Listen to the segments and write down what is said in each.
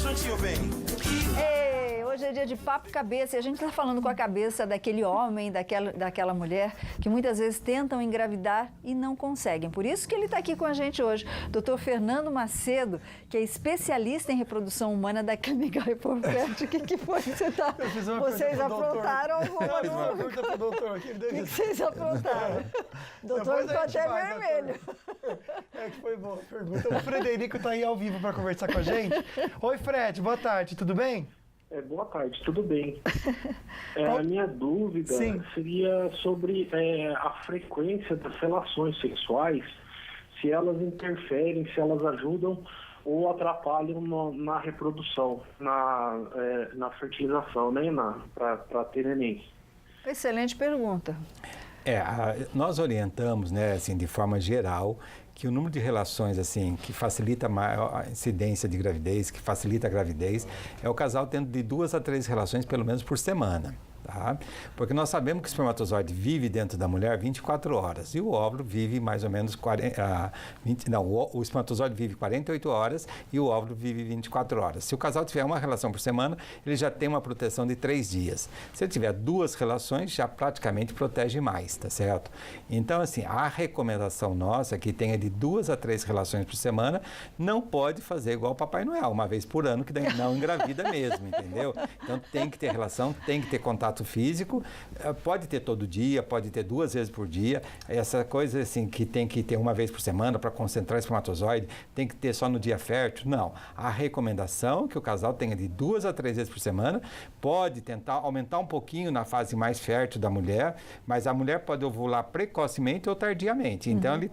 juntinho, vem. Ei, hoje é dia de papo cabeça e a gente está falando com a cabeça daquele homem, daquela mulher que muitas vezes tentam engravidar e não conseguem. Por isso que ele está aqui com a gente hoje, Dr. Fernando Macedo, que é especialista em reprodução humana da Clínica Reporfert. O que foi que você tá... Vocês aprontaram alguma? Pergunta pro doutor aqui. O que vocês aprontaram? O doutor ficou até vermelho. É que foi boa a pergunta. O Frederico está aí ao vivo para conversar com a gente. Oi, Fred, boa tarde, tudo bem? Boa tarde, tudo bem. A minha dúvida seria sobre a frequência das relações sexuais, se elas interferem, se elas ajudam ou atrapalham na reprodução, na fertilização, né, para ter neném. Excelente pergunta. Nós orientamos, né, assim, de forma geral, que o número de relações assim que facilita a incidência de gravidez, que facilita a gravidez, é o casal tendo de 2 a 3 relações pelo menos por semana. Tá? Porque nós sabemos que o espermatozoide vive dentro da mulher 24 horas e o óvulo vive mais ou menos o espermatozoide vive 48 horas e o óvulo vive 24 horas. Se o casal tiver uma relação por semana, ele já tem uma proteção de 3 dias. Se ele tiver 2 relações, já praticamente protege mais, tá certo? Então, assim, a recomendação nossa é que tenha de 2 a 3 relações por semana, não pode fazer igual o Papai Noel, uma vez por ano, que daí não engravida mesmo, entendeu? Então, tem que ter relação, tem que ter contato físico, pode ter todo dia, pode ter 2 vezes por dia, essa coisa assim que tem que ter uma vez por semana para concentrar o espermatozoide, tem que ter só no dia fértil, não. A recomendação é que o casal tenha de 2 a 3 vezes por semana, pode tentar aumentar um pouquinho na fase mais fértil da mulher, mas a mulher pode ovular precocemente ou tardiamente, então ele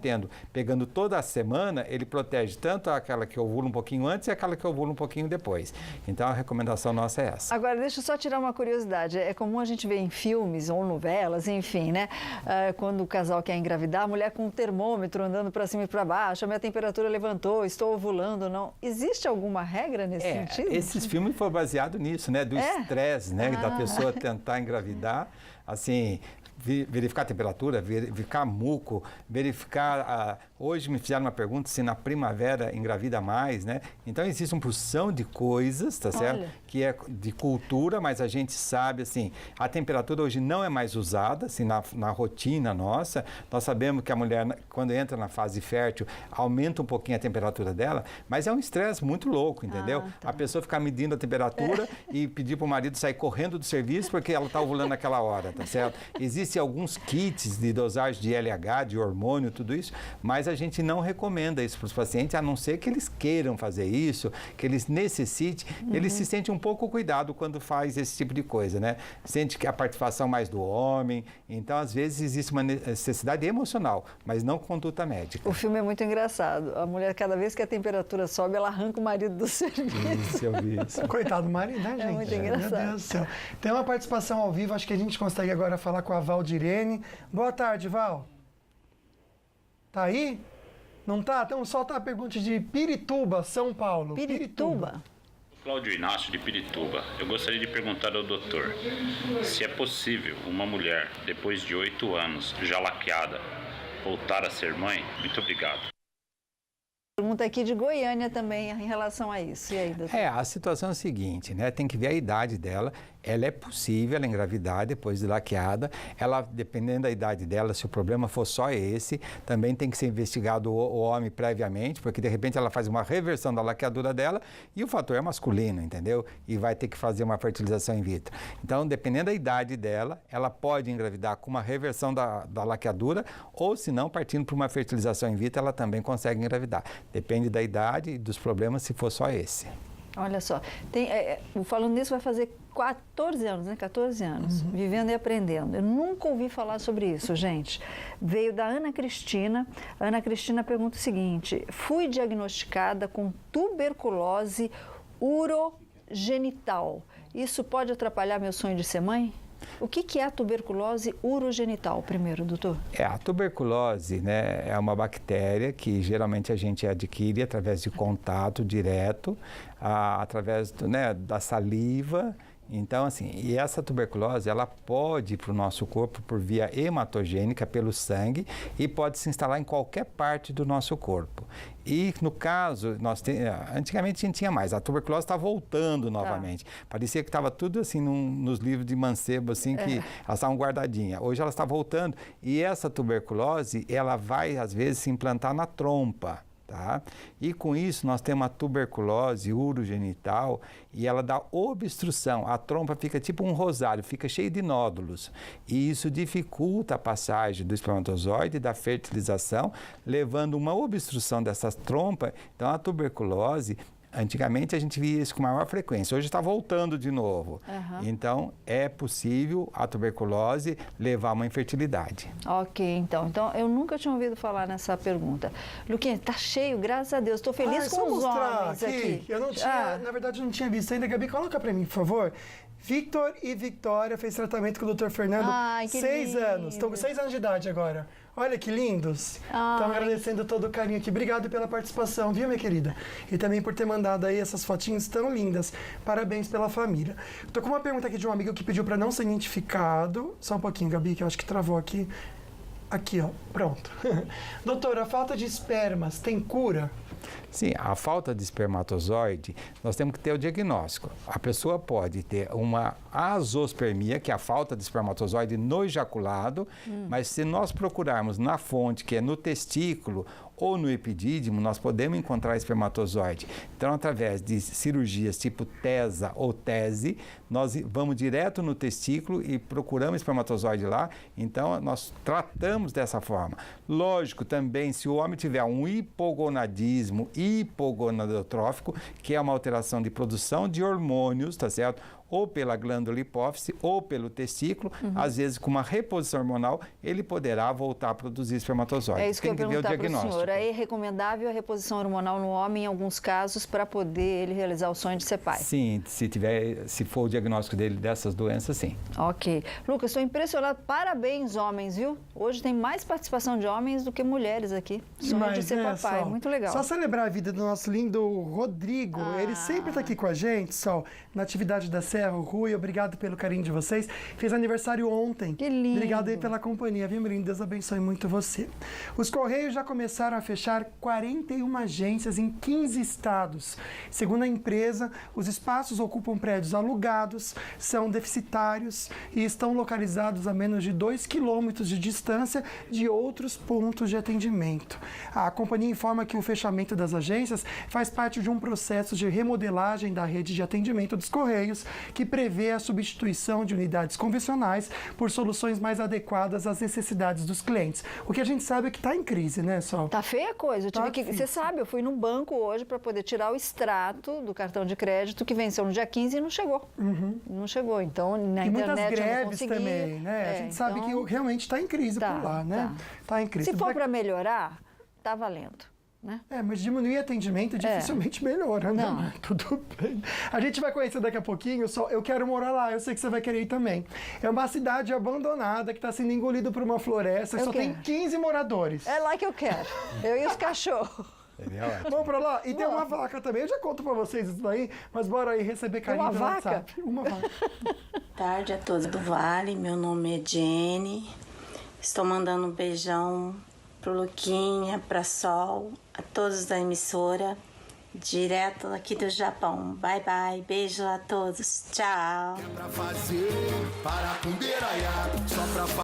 pegando toda a semana, ele protege tanto aquela que ovula um pouquinho antes e aquela que ovula um pouquinho depois. Então a recomendação nossa é essa. Agora, deixa eu só tirar uma curiosidade, é comum a gente ver em filmes ou novelas, enfim, né? Quando o casal quer engravidar, a mulher com um termômetro andando para cima e para baixo, a minha temperatura levantou, estou ovulando ou não. Existe alguma regra nesse sentido? Esses filmes foram baseados nisso, né? Do estresse, né? Da pessoa tentar engravidar, assim... verificar a temperatura, verificar muco, verificar... hoje me fizeram uma pergunta se na primavera engravida mais, né? Então, existe uma porção de coisas, tá certo? Que é de cultura, mas a gente sabe, assim, a temperatura hoje não é mais usada, assim, na rotina nossa. Nós sabemos que a mulher, quando entra na fase fértil, aumenta um pouquinho a temperatura dela, mas é um estresse muito louco, entendeu? A pessoa ficar medindo a temperatura e pedir para o marido sair correndo do serviço porque ela está ovulando naquela hora, tá certo? Existem alguns kits de dosagem de LH, de hormônio, tudo isso, mas a gente não recomenda isso para os pacientes, a não ser que eles queiram fazer isso, que eles necessitem, eles se sentem um pouco cuidado quando faz esse tipo de coisa, né? Sente que a participação mais do homem, então às vezes existe uma necessidade emocional, mas não conduta médica. O filme é muito engraçado, a mulher cada vez que a temperatura sobe, ela arranca o marido do serviço. Isso, eu vi isso. Coitado do marido, né, gente? É muito engraçado. Meu Deus do céu. Tem uma participação ao vivo, acho que a gente consegue agora falar com a Valdirene. Boa tarde, Val. Tá aí? Não tá? Então solta a pergunta de Pirituba, São Paulo. Pirituba. Cláudio Inácio de Pirituba. Eu gostaria de perguntar ao doutor se é possível uma mulher, depois de 8 anos, já laqueada, voltar a ser mãe? Muito obrigado. Pergunta aqui de Goiânia também em relação a isso. E aí, doutor? A situação é a seguinte, né? Tem que ver a idade dela. Ela é possível ela engravidar depois de laqueada. Ela, dependendo da idade dela, se o problema for só esse, também tem que ser investigado o homem previamente, porque de repente ela faz uma reversão da laqueadura dela e o fator é masculino, entendeu? E vai ter que fazer uma fertilização in vitro. Então, dependendo da idade dela, ela pode engravidar com uma reversão da laqueadura ou, se não, partindo para uma fertilização in vitro, ela também consegue engravidar. Depende da idade e dos problemas, se for só esse. Olha só, falando nisso, vai fazer 14 anos, né? 14 anos, vivendo e aprendendo. Eu nunca ouvi falar sobre isso, gente. Veio da Ana Cristina. A Ana Cristina pergunta o seguinte: fui diagnosticada com tuberculose urogenital. Isso pode atrapalhar meu sonho de ser mãe? O que é a tuberculose urogenital, primeiro, doutor? A tuberculose, né, é uma bactéria que geralmente a gente adquire através de contato direto, através da saliva Então, assim, e essa tuberculose, ela pode ir para o nosso corpo por via hematogênica, pelo sangue, e pode se instalar em qualquer parte do nosso corpo. E, no caso, antigamente a gente tinha mais, a tuberculose está voltando novamente. Parecia que estava tudo, assim, nos livros de mancebo, assim, que elas estavam guardadinhas. Hoje ela está voltando, e essa tuberculose, ela vai, às vezes, se implantar na trompa. Tá? E com isso nós temos a tuberculose urogenital e ela dá obstrução. A trompa fica tipo um rosário, fica cheio de nódulos. E isso dificulta a passagem do espermatozoide, da fertilização, levando uma obstrução dessa trompa. Então a tuberculose, antigamente a gente via isso com maior frequência, hoje está voltando de novo. Então, é possível a tuberculose levar a uma infertilidade. Ok, então eu nunca tinha ouvido falar nessa pergunta. Luquinha, está cheio, graças a Deus, estou feliz com os homens aqui. Eu não tinha, na verdade, eu não tinha visto ainda. Gabi, coloca para mim, por favor. Victor e Victoria fez tratamento com o Dr. Fernando. Ai, que 6 lindo. anos, estão com 6 anos de idade agora. Olha que lindos. Estão agradecendo todo o carinho aqui. Obrigado pela participação, viu, minha querida? E também por ter mandado aí essas fotinhas tão lindas. Parabéns pela família. Tô com uma pergunta aqui de um amigo que pediu para não ser identificado. Só um pouquinho, Gabi, que eu acho que travou aqui. Aqui, ó. Pronto. Doutora, a falta de espermas tem cura? Sim, a falta de espermatozoide, nós temos que ter o diagnóstico. A pessoa pode ter uma azospermia, que é a falta de espermatozoide no ejaculado, mas se nós procurarmos na fonte, que é no testículo ou no epidídimo, nós podemos encontrar espermatozoide. Então, através de cirurgias tipo TESA ou TESE, nós vamos direto no testículo e procuramos espermatozoide lá. Então, nós tratamos dessa forma. Lógico, também, se o homem tiver um hipogonadismo hipogonadotrófico, que é uma alteração de produção de hormônios, tá certo? Ou pela glândula hipófise ou pelo testículo, às vezes com uma reposição hormonal, ele poderá voltar a produzir espermatozoide. É isso que eu ia perguntar para o senhor. É recomendável a reposição hormonal no homem em alguns casos para poder ele realizar o sonho de ser pai? Sim, se for o diagnóstico dele dessas doenças, sim. Ok. Lucas, estou impressionado. Parabéns, homens, viu? Hoje tem mais participação de homens do que mulheres aqui. Sonho de ser papai. Muito legal. Só celebrar a vida do nosso lindo Rodrigo. Ele sempre está aqui com a gente, Sol, na atividade da Serra, o Rui, obrigado pelo carinho de vocês. Fez aniversário ontem. Que lindo. Obrigado aí pela companhia, viu, menino? Deus abençoe muito você. Os Correios já começaram a fechar 41 agências em 15 estados. Segundo a empresa, os espaços ocupam prédios alugados, são deficitários e estão localizados a menos de 2 quilômetros de distância de outros pontos de atendimento. A companhia informa que o fechamento das agências faz parte de um processo de remodelagem da rede de atendimento dos Correios, que prevê a substituição de unidades convencionais por soluções mais adequadas às necessidades dos clientes. O que a gente sabe é que está em crise, né, Sol? Tá feia a coisa. Você sabe, eu fui no banco hoje para poder tirar o extrato do cartão de crédito que venceu no dia 15 e não chegou. Não chegou. Então, na e internet muitas greves eu não consegui. também, né? A gente sabe que realmente está em crise por lá, né? Tá em crise. Se for para melhorar, tá valendo. Né? Mas diminuir atendimento dificilmente melhora, né? Não. Tudo bem. A gente vai conhecer daqui a pouquinho, eu quero morar lá, eu sei que você vai querer ir também. É uma cidade abandonada que está sendo engolida por uma floresta, só tem 15 moradores. É lá que eu quero, eu e os cachorros. Vamos pra lá? E tem uma vaca também, eu já conto pra vocês isso daí, mas bora aí receber carinho do WhatsApp. Uma vaca? Boa tarde a todos do Vale, meu nome é Jenny, estou mandando um beijão pro Luquinha, pra Sol, a todos da emissora, direto aqui do Japão. Bye, bye. Beijo a todos. Tchau.